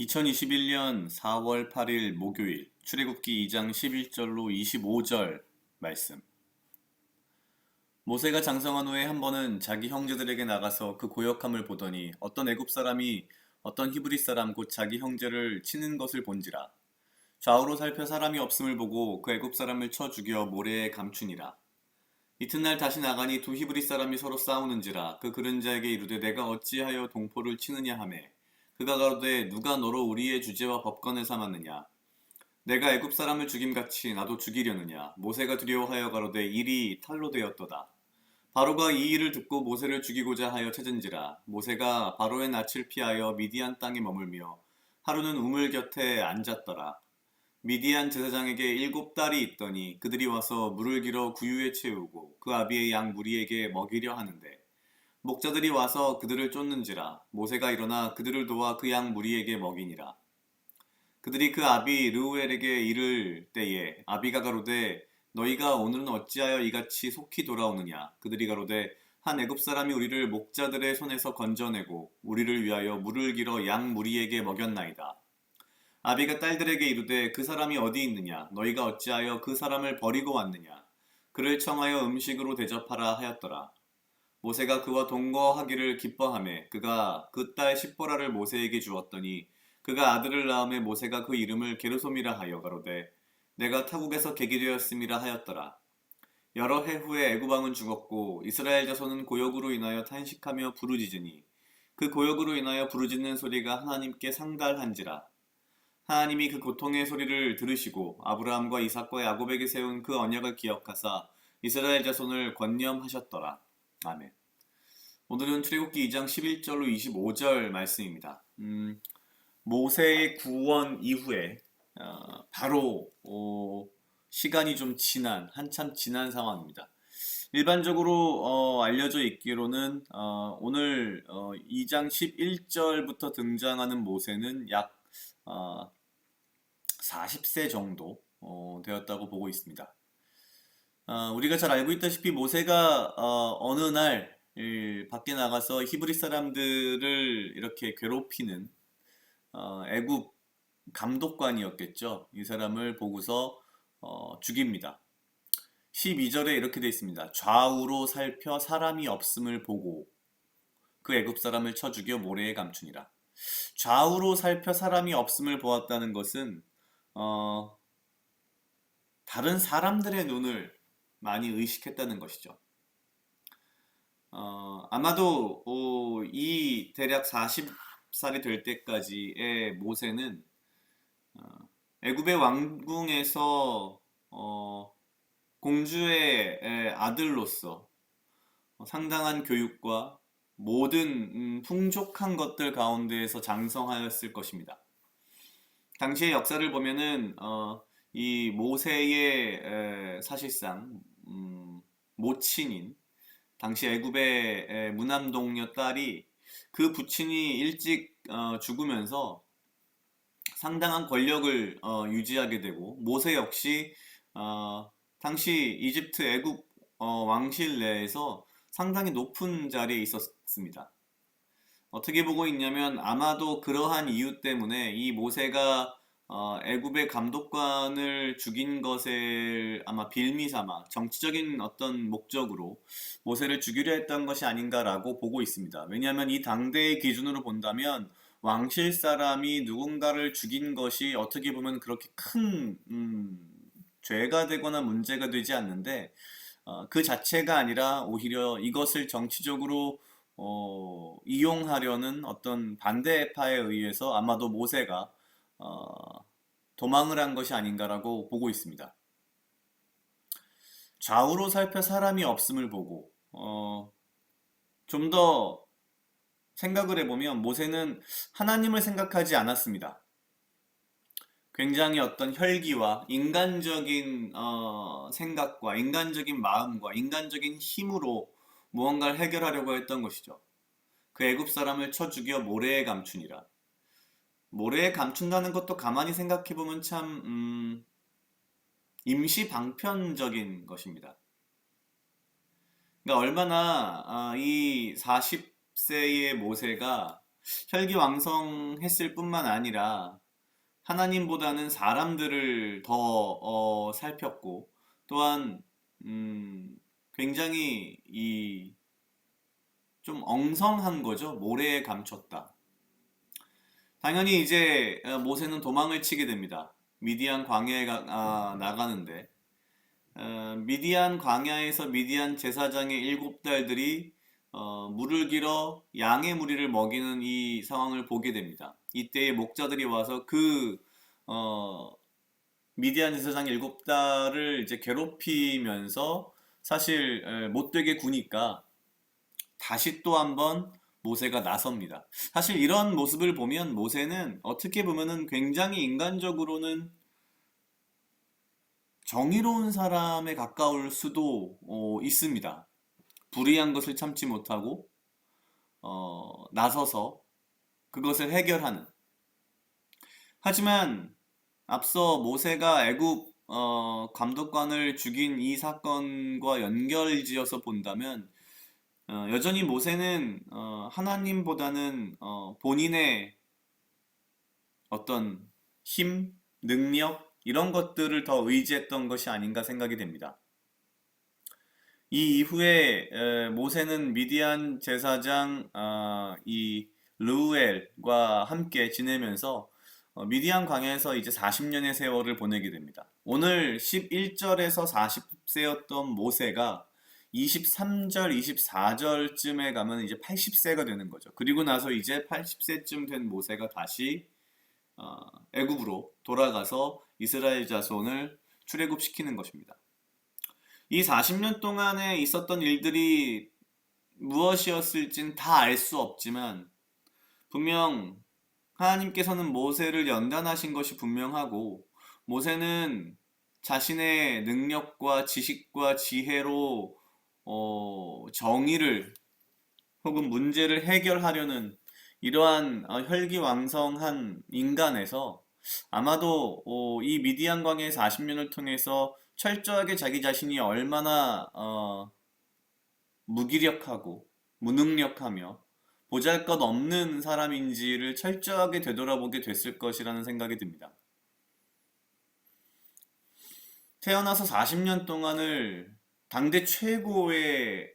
2021년 4월 8일 목요일 출애굽기 2장 11절로 25절 말씀. 모세가 장성한 후에 한 번은 자기 형제들에게 나가서 그 고역함을 보더니 어떤 애굽 사람이 어떤 히브리 사람 곧 자기 형제를 치는 것을 본지라. 좌우로 살펴 사람이 없음을 보고 그 애굽 사람을 쳐 죽여 모래에 감추니라. 이튿날 다시 나가니 두 히브리 사람이 서로 싸우는지라. 그 그른 자에게 이르되 내가 어찌하여 동포를 치느냐 하매 그가 가로되 누가 너로 우리의 주제와 법관을 삼았느냐. 내가 애굽 사람을 죽임같이 나도 죽이려느냐. 모세가 두려워하여 가로되 일이 탈로 되었도다. 바로가 이 일을 듣고 모세를 죽이고자 하여 찾은지라. 모세가 바로의 낯을 피하여 미디안 땅에 머물며 하루는 우물 곁에 앉았더라. 미디안 제사장에게 7딸이 있더니 그들이 와서 물을 길어 구유에 채우고 그 아비의 양 무리에게 먹이려 하는데 목자들이 와서 그들을 쫓는지라. 모세가 일어나 그들을 도와 그 양 무리에게 먹이니라. 그들이 그 아비 르우엘에게 이를 때에 아비가 가로되 너희가 오늘은 어찌하여 이같이 속히 돌아오느냐. 그들이 가로되 한 애굽 사람이 우리를 목자들의 손에서 건져내고 우리를 위하여 물을 길어 양 무리에게 먹였나이다. 아비가 딸들에게 이르되 그 사람이 어디 있느냐. 너희가 어찌하여 그 사람을 버리고 왔느냐. 그를 청하여 음식으로 대접하라 하였더라. 모세가 그와 동거하기를 기뻐하매 그가 그 딸 십보라를 모세에게 주었더니 그가 아들을 낳음에 모세가 그 이름을 게르솜이라 하여 가로되 내가 타국에서 계기 되었음이라 하였더라. 여러 해 후에 애굽 왕은 죽었고 이스라엘 자손은 고역으로 인하여 탄식하며 부르짖으니 그 고역으로 인하여 부르짖는 소리가 하나님께 상달한지라. 하나님이 그 고통의 소리를 들으시고 아브라함과 이삭과 야곱에게 세운 그 언약을 기억하사 이스라엘 자손을 권념하셨더라. 아멘. 오늘은 출애굽기 2장 11절로 25절 말씀입니다. 모세의 구원 이후에 바로 시간이 좀 한참 지난 상황입니다. 일반적으로 알려져 있기로는 오늘 2장 11절부터 등장하는 모세는 약 40세 정도 되었다고 보고 있습니다. 우리가 잘 알고 있다시피 모세가 어느 날 밖에 나가서 히브리 사람들을 이렇게 괴롭히는 애굽 감독관이었겠죠. 이 사람을 보고서 죽입니다. 12절에 이렇게 되어 있습니다. 좌우로 살펴 사람이 없음을 보고 그 애굽 사람을 쳐 죽여 모래에 감추니라. 좌우로 살펴 사람이 없음을 보았다는 것은 다른 사람들의 눈을 많이 의식했다는 것이죠. 아마도 이 대략 40살이 될 때까지의 모세는 애굽의 왕궁에서 공주의 아들로서 상당한 교육과 모든 풍족한 것들 가운데에서 장성하였을 것입니다. 당시의 역사를 보면은 이 모세의 사실상 모친인 당시 애굽의 무남동녀 딸이 그 부친이 일찍 죽으면서 상당한 권력을 유지하게 되고 모세 역시 당시 이집트 애굽 왕실 내에서 상당히 높은 자리에 있었습니다. 어떻게 보고 있냐면 아마도 그러한 이유 때문에 이 모세가 애굽의 감독관을 죽인 것을 아마 빌미삼아 정치적인 어떤 목적으로 모세를 죽이려 했던 것이 아닌가라고 보고 있습니다. 왜냐하면 이 당대의 기준으로 본다면 왕실 사람이 누군가를 죽인 것이 어떻게 보면 그렇게 큰 죄가 되거나 문제가 되지 않는데 그 자체가 아니라 오히려 이것을 정치적으로 이용하려는 어떤 반대파에 의해서 아마도 모세가 도망을 한 것이 아닌가라고 보고 있습니다. 좌우로 살펴 사람이 없음을 보고 좀 더 생각을 해보면 모세는 하나님을 생각하지 않았습니다. 굉장히 어떤 혈기와 인간적인 생각과 인간적인 마음과 인간적인 힘으로 무언가를 해결하려고 했던 것이죠. 그 애굽 사람을 쳐 죽여 모래에 감추니라. 모래에 감춘다는 것도 가만히 생각해보면 참 임시 방편적인 것입니다. 그러니까 얼마나 이 40세의 모세가 혈기왕성했을 뿐만 아니라 하나님보다는 사람들을 더 살폈고 또한 굉장히 이 좀 엉성한 거죠. 모래에 감췄다. 당연히 이제 모세는 도망을 치게 됩니다. 미디안 광야에 나가는데 미디안 광야에서 미디안 제사장의 7달들이 물을 길어 양의 무리를 먹이는 이 상황을 보게 됩니다. 이때에 목자들이 와서 어, 미디안 제사장 7달을 이제 괴롭히면서 사실 못되게 구니까 다시 또 한번 모세가 나섭니다. 사실 이런 모습을 보면 모세는 어떻게 보면은 굉장히 인간적으로는 정의로운 사람에 가까울 수도 있습니다. 불의한 것을 참지 못하고 나서서 그것을 해결하는. 하지만 앞서 모세가 애굽 감독관을 죽인 이 사건과 연결지어서 본다면 여전히 모세는 하나님보다는 본인의 어떤 힘, 능력 이런 것들을 더 의지했던 것이 아닌가 생각이 됩니다. 이 이후에 모세는 미디안 제사장 이 르우엘과 함께 지내면서 미디안 광야에서 이제 40년의 세월을 보내게 됩니다. 오늘 11절에서 40세였던 모세가 23절, 24절쯤에 가면 이제 80세가 되는 거죠. 그리고 나서 이제 80세쯤 된 모세가 다시 애굽으로 돌아가서 이스라엘 자손을 출애굽시키는 것입니다. 이 40년 동안에 있었던 일들이 무엇이었을진 다 알 수 없지만 분명 하나님께서는 모세를 연단하신 것이 분명하고 모세는 자신의 능력과 지식과 지혜로 정의를 혹은 문제를 해결하려는 이러한 혈기왕성한 인간에서 아마도 이 미디안 광야의 40년을 통해서 철저하게 자기 자신이 얼마나 무기력하고 무능력하며 보잘것없는 사람인지를 철저하게 되돌아보게 됐을 것이라는 생각이 듭니다. 태어나서 40년 동안을 당대 최고의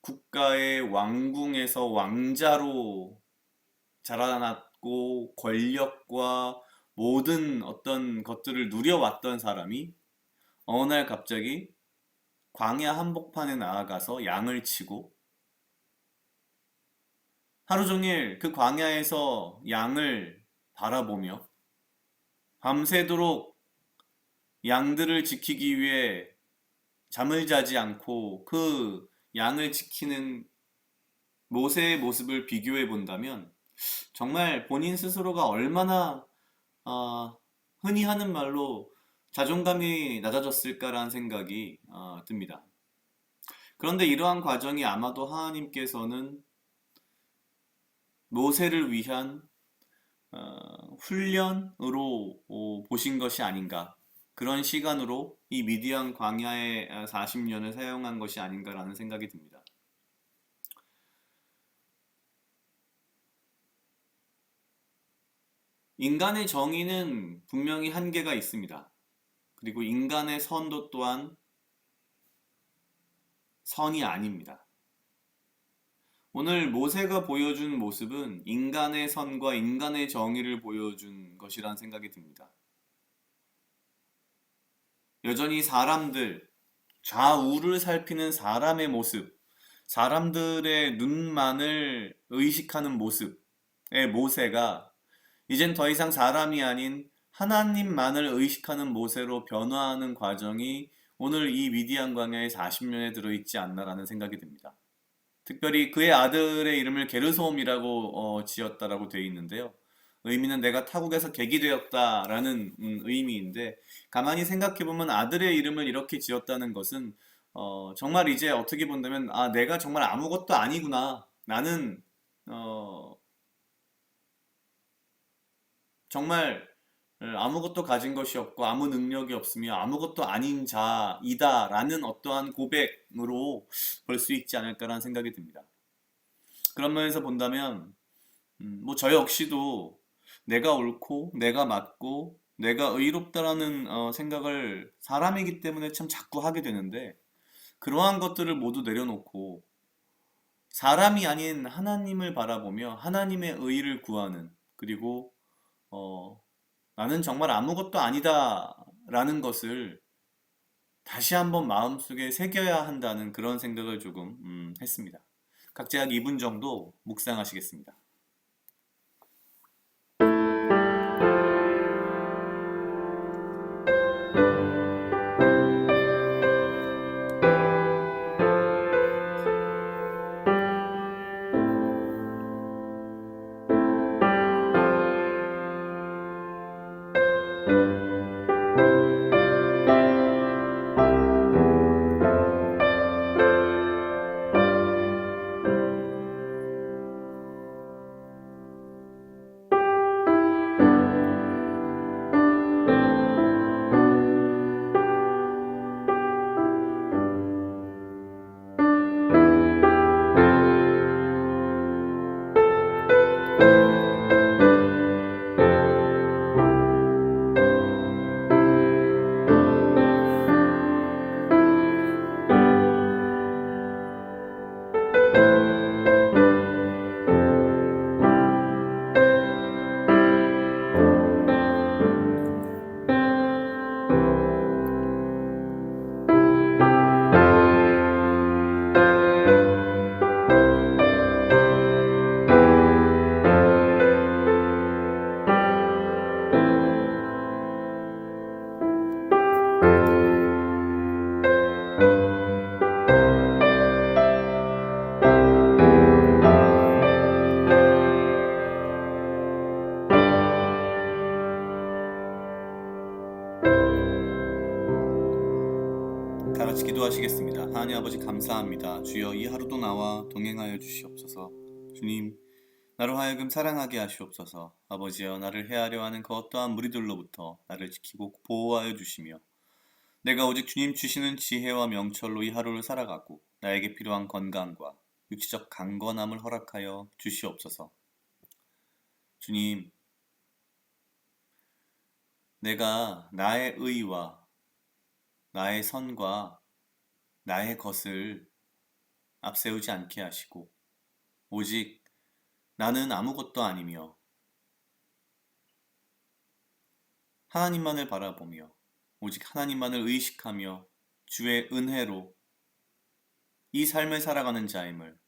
국가의 왕궁에서 왕자로 자라났고 권력과 모든 어떤 것들을 누려왔던 사람이 어느 날 갑자기 광야 한복판에 나아가서 양을 치고 하루 종일 그 광야에서 양을 바라보며 밤새도록 양들을 지키기 위해 잠을 자지 않고 그 양을 지키는 모세의 모습을 비교해 본다면 정말 본인 스스로가 얼마나 흔히 하는 말로 자존감이 낮아졌을까라는 생각이 듭니다. 그런데 이러한 과정이 아마도 하나님께서는 모세를 위한 훈련으로 보신 것이 아닌가. 그런 시간으로 이 미디안 광야의 40년을 사용한 것이 아닌가라는 생각이 듭니다. 인간의 정의는 분명히 한계가 있습니다. 그리고 인간의 선도 또한 선이 아닙니다. 오늘 모세가 보여준 모습은 인간의 선과 인간의 정의를 보여준 것이란 생각이 듭니다. 여전히 사람들, 좌우를 살피는 사람의 모습, 사람들의 눈만을 의식하는 모습의 모세가 이젠 더 이상 사람이 아닌 하나님만을 의식하는 모세로 변화하는 과정이 오늘 이 미디안 광야의 40년에 들어있지 않나라는 생각이 듭니다. 특별히 그의 아들의 이름을 게르솜이라고 지었다라고 되어 있는데요. 의미는 내가 타국에서 객이 되었다라는 의미인데 가만히 생각해보면 아들의 이름을 이렇게 지었다는 것은 정말 이제 어떻게 본다면 내가 정말 아무것도 아니구나. 나는 정말 아무것도 가진 것이 없고 아무 능력이 없으며 아무것도 아닌 자이다라는 어떠한 고백으로 볼 수 있지 않을까라는 생각이 듭니다. 그런 면에서 본다면 뭐 저 역시도 내가 옳고 내가 맞고 내가 의롭다라는 생각을 사람이기 때문에 참 자꾸 하게 되는데 그러한 것들을 모두 내려놓고 사람이 아닌 하나님을 바라보며 하나님의 의를 구하는 그리고 어, 나는 정말 아무것도 아니다라는 것을 다시 한번 마음속에 새겨야 한다는 그런 생각을 조금 했습니다. 각자 약 2분 정도 묵상하시겠습니다. 다 같이 기도하시겠습니다. 하나님 아버지 감사합니다. 주여 이 하루도 나와 동행하여 주시옵소서. 주님, 나로 하여금 사랑하게 하시옵소서. 아버지여 나를 해하려 하는 그 어떠한 무리들로부터 나를 지키고 보호하여 주시며 내가 오직 주님 주시는 지혜와 명철로 이 하루를 살아가고 나에게 필요한 건강과 육체적 강건함을 허락하여 주시옵소서. 주님, 내가 나의 의와 나의 선과 나의 것을 앞세우지 않게 하시고 오직 나는 아무것도 아니며 하나님만을 바라보며 오직 하나님만을 의식하며 주의 은혜로 이 삶을 살아가는 자임을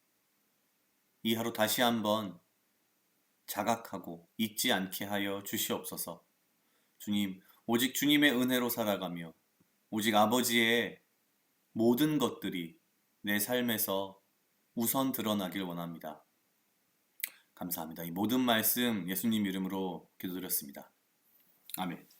이 하루 다시 한번 자각하고 잊지 않게 하여 주시옵소서. 주님, 오직 주님의 은혜로 살아가며 오직 아버지의 모든 것들이 내 삶에서 우선 드러나길 원합니다. 감사합니다. 이 모든 말씀 예수님 이름으로 기도드렸습니다. 아멘.